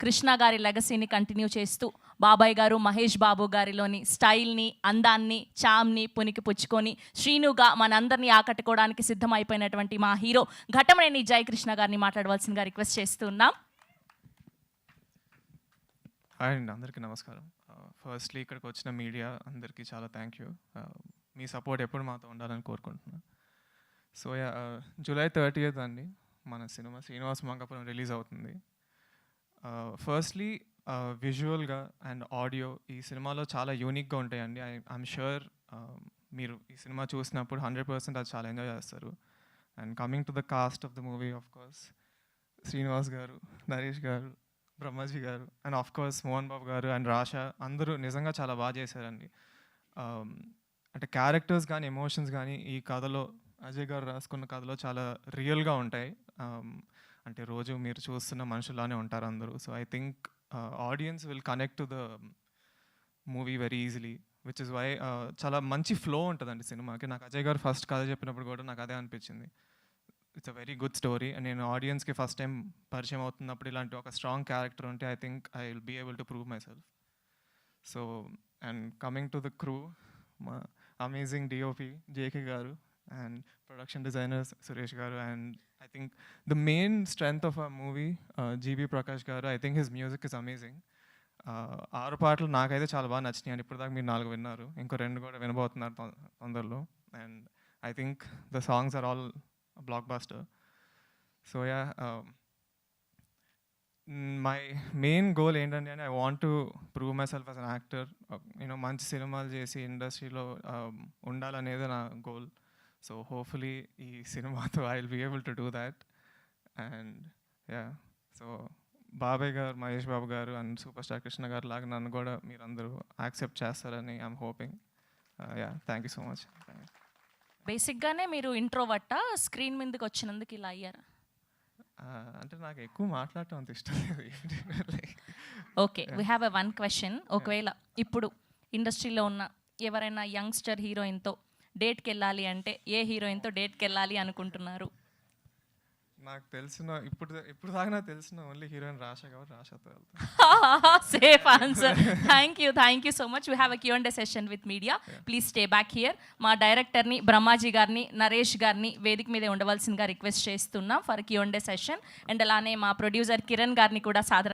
కృష్ణ గారి లెగసీని కంటిన్యూ చేస్తూ బాబాయ్ గారు మహేష్ బాబు గారిలోని స్టైల్ని, అందాన్ని, చామ్ని పునికి పుచ్చుకొని శ్రీనుగా మనందరినీ ఆకట్టుకోవడానికి సిద్ధమైపోయినటువంటి మా హీరో ఘటమనేని జయకృష్ణ గారిని మాట్లాడవలసిందిగా రిక్వెస్ట్ చేస్తున్నాం. హాయ్ అండి, అందరికీ నమస్కారం. ఫస్ట్లీ ఇక్కడికి వచ్చిన మీడియా అందరికీ చాలా థ్యాంక్ యూ. మీ సపోర్ట్ ఎప్పుడు మాతో ఉండాలని కోరుకుంటున్నాను. సో జూలై 30th అండి మన సినిమా శ్రీనివాస్ మంగాపురం రిలీజ్ అవుతుంది. ఫస్ట్లీ విజువల్గా అండ్ ఆడియో ఈ సినిమాలో చాలా యూనిక్గా ఉంటాయండి. ఐఎమ్ షూర్ మీరు ఈ సినిమా చూసినప్పుడు 100% అది చాలా ఎంజాయ్ చేస్తారు. And coming to the cost of the movie, of course Srinivas గారు, నరేష్ గారు, బ్రహ్మాజీ గారు and of course Mohan Babu గారు అండ్ రాషా అందరూ నిజంగా చాలా బాగా చేశారండి. అంటే క్యారెక్టర్స్ కానీ ఎమోషన్స్ కానీ ఈ కథలో అజయ్ గారు రాసుకున్న కథలో చాలా రియల్గా ఉంటాయి. అంటే రోజు మీరు చూస్తున్న మనుషులానే ఉంటారు అందరూ. So I think audience will connect to the movie very easily, which is why చాలా మంచి ఫ్లో ఉంటుందండి సినిమాకి. నాకు అజయ్ గారు ఫస్ట్ కథ చెప్పినప్పుడు కూడా నాకు అదే అనిపించింది. It's a very good story. And నేను ఆడియన్స్కి ఫస్ట్ టైం పరిచయం అవుతున్నప్పుడు ఇలాంటి ఒక స్ట్రాంగ్ క్యారెక్టర్ ఉంటే I think I will be able to prove myself. So and coming to the crew, మా అమేజింగ్ డిఓపి జేకే గారు and production designers Suresh garu, and I think the main strength of our movie GB Prakash garu, I think his music is amazing. ఆరు పాటలు నాకైతే చాలా బాగా నచ్చినాయి అండి. ఇప్పుడు దాకా మీరు 4 విన్నారు, ఇంకో 2 కూడా వినబోతున్నారు తొందరలో. And I think the songs are all blockbuster. So my main goal ఏంటంటే I want to prove myself as an actor. నేను మంచి సినిమాలు చేసి ఇండస్ట్రీలో ఉండాలనేది నా గోల్. సో హోప్ఫుల్లీ ఈ సినిమాతో I will be able to do that. And so బాబాయ్ గారు, మహేష్ బాబు గారు అండ్ సూపర్ స్టార్ కృష్ణ గారు లాగా నన్ను కూడా మీరందరూ యాక్సెప్ట్ చేస్తారని I'm hoping. Thank you so much. బేసిక్గానే మీరు ఇంట్రోవర్టా, స్క్రీన్ మీదకి వచ్చినందుకు ఇలా అయ్యారా? అంటే నాకు ఎక్కువ మాట్లాడటం అంత ఇష్టం లేదు. Okay, we have a one question. ఒకవేళ ఇప్పుడు ఇండస్ట్రీలో ఉన్న ఎవరైనా యంగ్స్టర్ హీరోయిన్తో డేట్కి వెళ్ళాలి అంటే ఏ హీరోయిన్తో డేట్కి వెళ్ళాలి అనుకుంటున్నారు? నాకు తెలిసిన ఇప్పుడు దాకా నాకు తెలిసిన ఓన్లీ హీరోయిన్ రాషా కాబట్టి రాషాతో వెళ్తాను. Safe answer. Thank you so much. We have a Q&A session with media. Please stay back here. మా డైరెక్టర్ని బ్రహ్మాజీ గారిని, నరేష్ గారిని వేదిక మీదే ఉండవలసిందిగా రిక్వెస్ట్ చేస్తున్నాం ఫర్ Q&A సెషన్. అండ్ అలానే మా ప్రొడ్యూసర్ కిరణ్ గారిని కూడా సాధారణ